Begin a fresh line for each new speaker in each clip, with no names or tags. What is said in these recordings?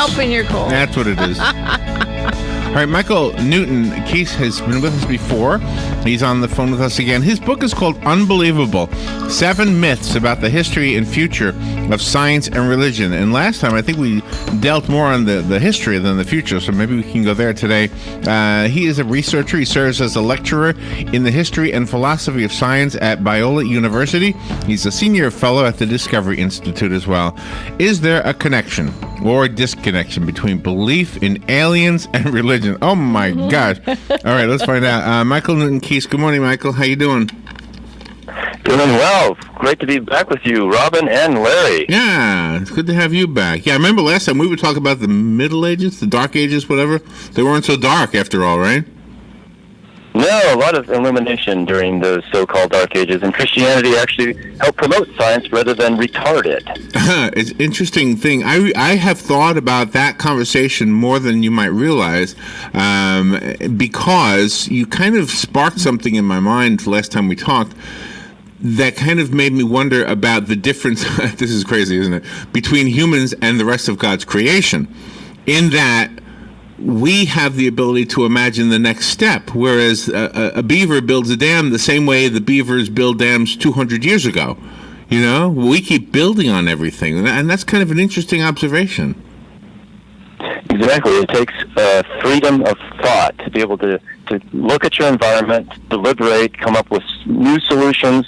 helping your cold.
That's what it is. All right, Michael Newton Keas has been with us before. He's on the phone with us again. His book is called Unbelievable: 7 Myths About the History and Future of Science and Religion. And last time, I think we dealt more on the history than the future, so maybe we can go there today. He is a researcher. He serves as a lecturer in the history and philosophy of science at Biola University. He's a senior fellow at the Discovery Institute as well. Is there a connection or a disconnection between belief in aliens and religion? Oh my gosh. All right, let's find out. Michael Newton Keas. Good morning, Michael. How you doing?
Doing well. Great to be back with you, Robin and Larry.
Yeah, it's good to have you back. Yeah, I remember last time we would talk about the Middle Ages, the Dark Ages, whatever. They weren't so dark after all, right?
No, a lot of illumination during those so-called Dark Ages, and Christianity actually helped promote science rather than retard it.
It's an interesting thing. I have thought about that conversation more than you might realize, because you kind of sparked something in my mind last time we talked that kind of made me wonder about the difference, this is crazy, isn't it, between humans and the rest of God's creation, in that we have the ability to imagine the next step, whereas a beaver builds a dam the same way the beavers build dams 200 years ago. You know, we keep building on everything, and that's kind of an interesting observation.
Exactly. It takes freedom of thought to be able to look at your environment, deliberate, come up with new solutions.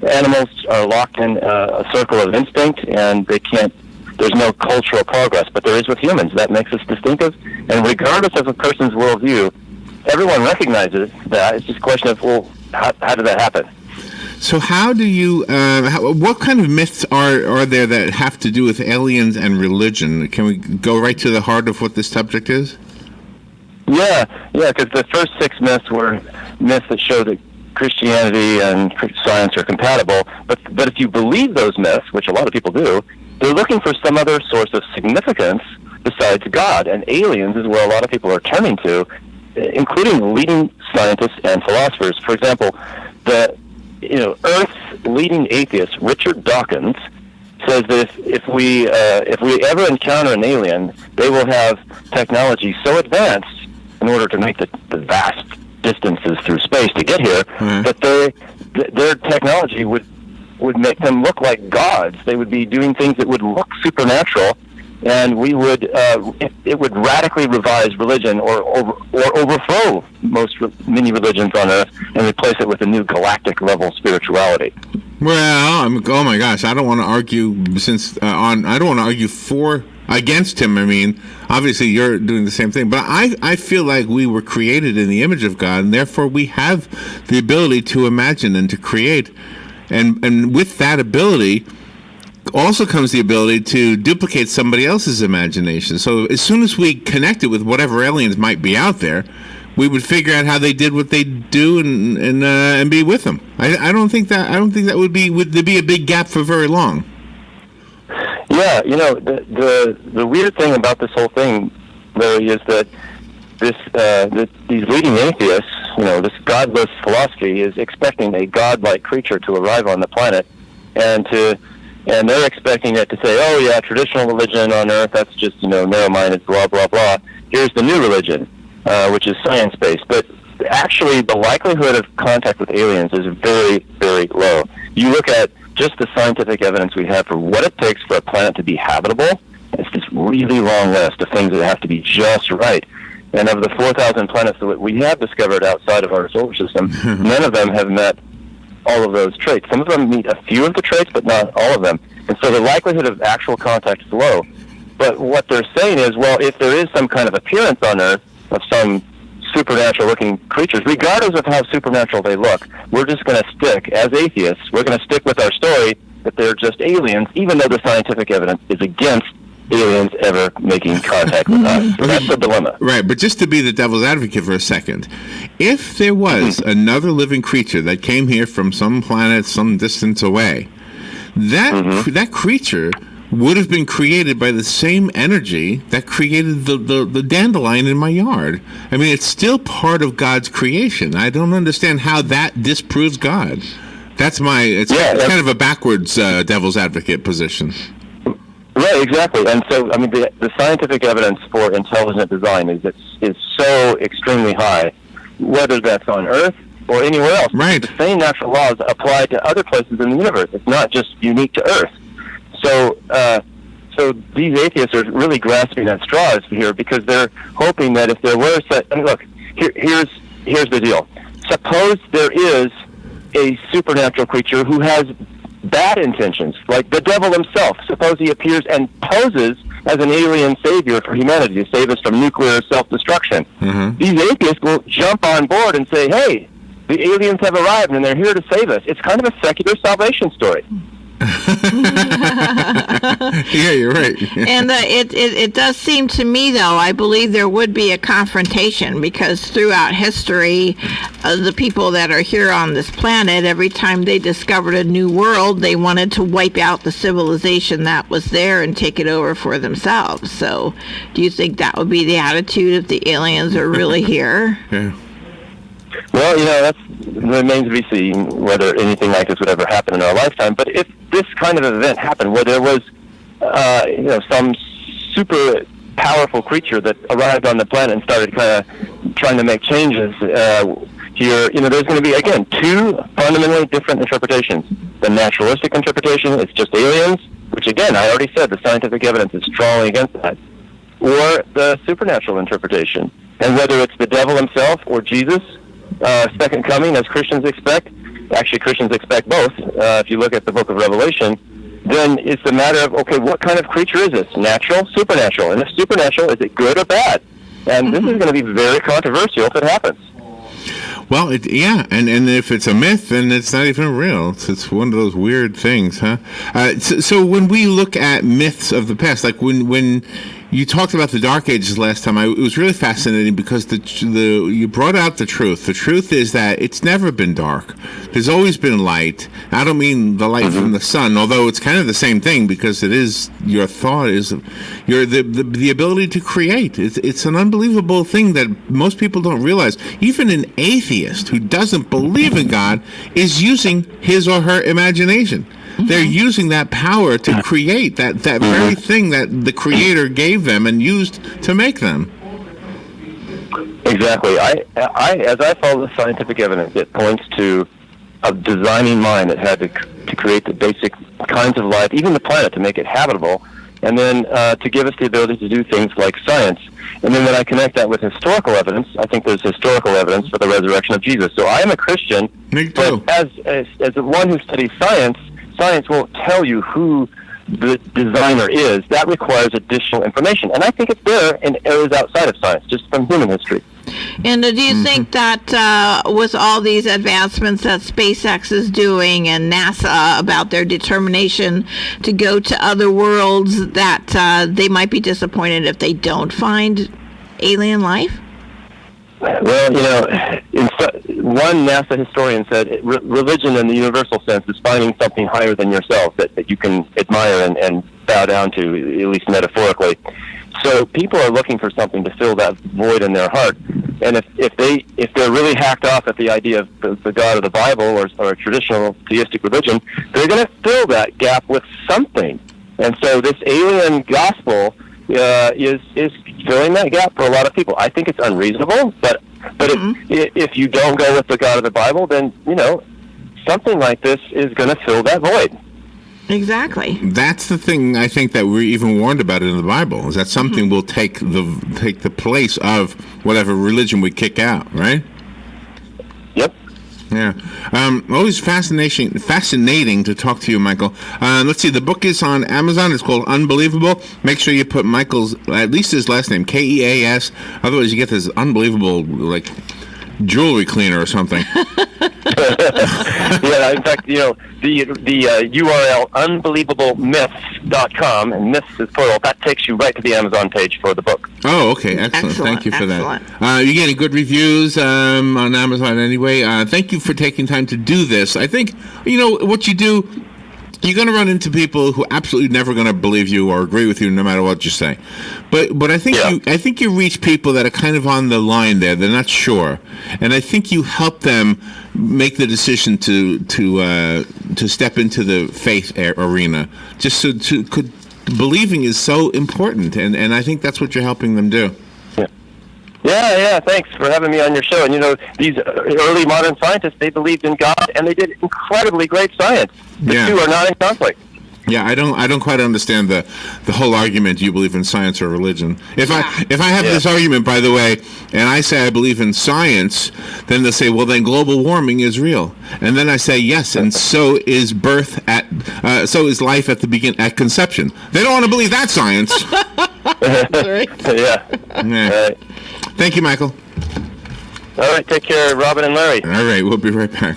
Animals are locked in a circle of instinct, and there's no cultural progress, but there is with humans. That makes us distinctive. And regardless of a person's worldview, everyone recognizes that. It's just a question of, well, how did that happen?
So how do you, what kind of myths are there that have to do with aliens and religion? Can we go right to the heart of what this subject is?
Yeah, because the first 6 myths were myths that show that Christianity and science are compatible. But if you believe those myths, which a lot of people do, they're looking for some other source of significance besides God, and aliens is where a lot of people are turning to, including leading scientists and philosophers. For example, Earth's leading atheist, Richard Dawkins, says that if we ever encounter an alien, they will have technology so advanced in order to make the vast distances through space to get here, that their technology would make them look like gods. They would be doing things that would look supernatural, and we would it would radically revise religion or overthrow many religions on Earth and replace it with a new galactic level spirituality.
Well, oh my gosh, I don't want to argue I don't want to argue against him. I mean, obviously you're doing the same thing, but I feel like we were created in the image of God, and therefore we have the ability to imagine and to create. And with that ability also comes the ability to duplicate somebody else's imagination. So as soon as we connected with whatever aliens might be out there, we would figure out how they did what they do and be with them. I don't think that would there be a big gap for very long.
Yeah, the weird thing about this whole thing, Larry, is that these leading atheists, this godless philosophy is expecting a godlike creature to arrive on the planet, and they're expecting it to say, oh yeah, traditional religion on Earth, that's just narrow-minded, blah blah blah. Here's the new religion, which is science-based. But actually, the likelihood of contact with aliens is very, very low. You look at just the scientific evidence we have for what it takes for a planet to be habitable. It's this really long list of things that have to be just right. And of the 4,000 planets that we have discovered outside of our solar system, none of them have met all of those traits. Some of them meet a few of the traits, but not all of them. And so the likelihood of actual contact is low. But what they're saying is, well, if there is some kind of appearance on Earth of some supernatural-looking creatures, regardless of how supernatural they look, we're just going to stick, as atheists, we're going to stick with our story that they're just aliens, even though the scientific evidence is against aliens ever making contact with us. So that's the dilemma.
Right, but just to be the devil's advocate for a second, if there was another living creature that came here from some planet some distance away, that creature would have been created by the same energy that created the dandelion in my yard. I mean, it's still part of God's creation. I don't understand how that disproves God. It's kind of a backwards devil's advocate position.
Right, exactly. And so, I mean, the scientific evidence for intelligent design is so extremely high, whether that's on Earth or anywhere else.
Right.
The same natural laws apply to other places in the universe. It's not just unique to Earth. So, so these atheists are really grasping at straws here because they're hoping that if there were such, I mean, look, here's the deal. Suppose there is a supernatural creature who has bad intentions, like the devil himself. Suppose he appears and poses as an alien savior for humanity to save us from nuclear self-destruction.
Mm-hmm.
These atheists will jump on board and say, hey, the aliens have arrived and they're here to save us. It's kind of a secular salvation story.
Yeah, you're right.
And it does seem to me, though, I believe there would be a confrontation because throughout history, the people that are here on this planet, every time they discovered a new world, they wanted to wipe out the civilization that was there and take it over for themselves. So do you think that would be the attitude if the aliens are really here?
Yeah.
Well, that remains to be seen whether anything like this would ever happen in our lifetime. But if this kind of event happened where there was, some super powerful creature that arrived on the planet and started kind of trying to make changes here, there's going to be, again, two fundamentally different interpretations. The naturalistic interpretation, it's just aliens, which, again, I already said the scientific evidence is strongly against that, or the supernatural interpretation. And whether it's the devil himself or Jesus, second coming, as Christians expect. Actually, Christians expect both. If you look at the book of Revelation, then it's a matter of, okay, what kind of creature is this? Natural, supernatural? And if supernatural, is it good or bad? And this is going to be very controversial if it happens.
Well, and if it's a myth, then it's not even real. It's one of those weird things, huh? So when we look at myths of the past, like when you talked about the Dark Ages last time, it was really fascinating because you brought out the truth. The truth is that it's never been dark. There's always been light. I don't mean the light from the sun, although it's kind of the same thing because it is your thought is the ability to create. It's an unbelievable thing that most people don't realize. Even an atheist who doesn't believe in God is using his or her imagination. They're using that power to create that very thing that the Creator gave them and used to make them.
Exactly. As I follow the scientific evidence, it points to a designing mind that had to create the basic kinds of life, even the planet, to make it habitable, and then to give us the ability to do things like science. And then when I connect that with historical evidence, I think there's historical evidence for the resurrection of Jesus. So I am a Christian,
Me too.
but as one who studies science won't tell you who the designer is. That requires additional information. And I think it's there in areas outside of science, just from human history.
And do you think that with all these advancements that SpaceX is doing and NASA about their determination to go to other worlds, that they might be disappointed if they don't find alien life?
Well, one NASA historian said religion in the universal sense is finding something higher than yourself that you can admire and bow down to, at least metaphorically. So people are looking for something to fill that void in their heart. And if they're really hacked off at the idea of the God of the Bible or a traditional theistic religion, they're going to fill that gap with something. And so this alien gospel is filling that gap for a lot of people. I think it's unreasonable, but if you don't go with the God of the Bible, then something like this is going to fill that void.
Exactly.
That's the thing I think that we're even warned about in the Bible, is that something will take the place of whatever religion we kick out, right?
Yep.
Yeah. Always fascinating to talk to you, Michael. Let's see, the book is on Amazon. It's called Unbelievable. Make sure you put Michael's, at least his last name, Keas. Otherwise you get this unbelievable, like, jewelry cleaner or something.
Yeah, in fact, the URL unbelievablemyths.com, and myths is plural, that takes you right to the Amazon page for the book.
Oh, okay, excellent. Thank you for that. You're getting good reviews on Amazon anyway. Thank you for taking time to do this. I think, what you do, you're going to run into people who absolutely never going to believe you or agree with you no matter what you say. But I think you reach people that are kind of on the line there. They're not sure. And I think you help them make the decision to step into the faith arena, just believing is so important, and I think that's what you're helping them do.
Yeah, thanks for having me on your show. And, these early modern scientists, they believed in God, and they did incredibly great science. The two are not in conflict.
Yeah, I don't quite understand the whole argument. Do you believe in science or religion? If I have this argument, by the way, and I say I believe in science, then they'll say, well, then global warming is real, and then I say yes, and so is so is life at conception. They don't want to believe that science.
Yeah.
All right. Thank you, Michael.
All right, take care, Robin and Larry.
All right, we'll be right back.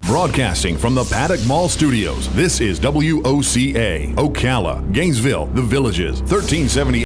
Broadcasting from the Paddock Mall Studios, this is WOCA, Ocala, Gainesville, The Villages, 1370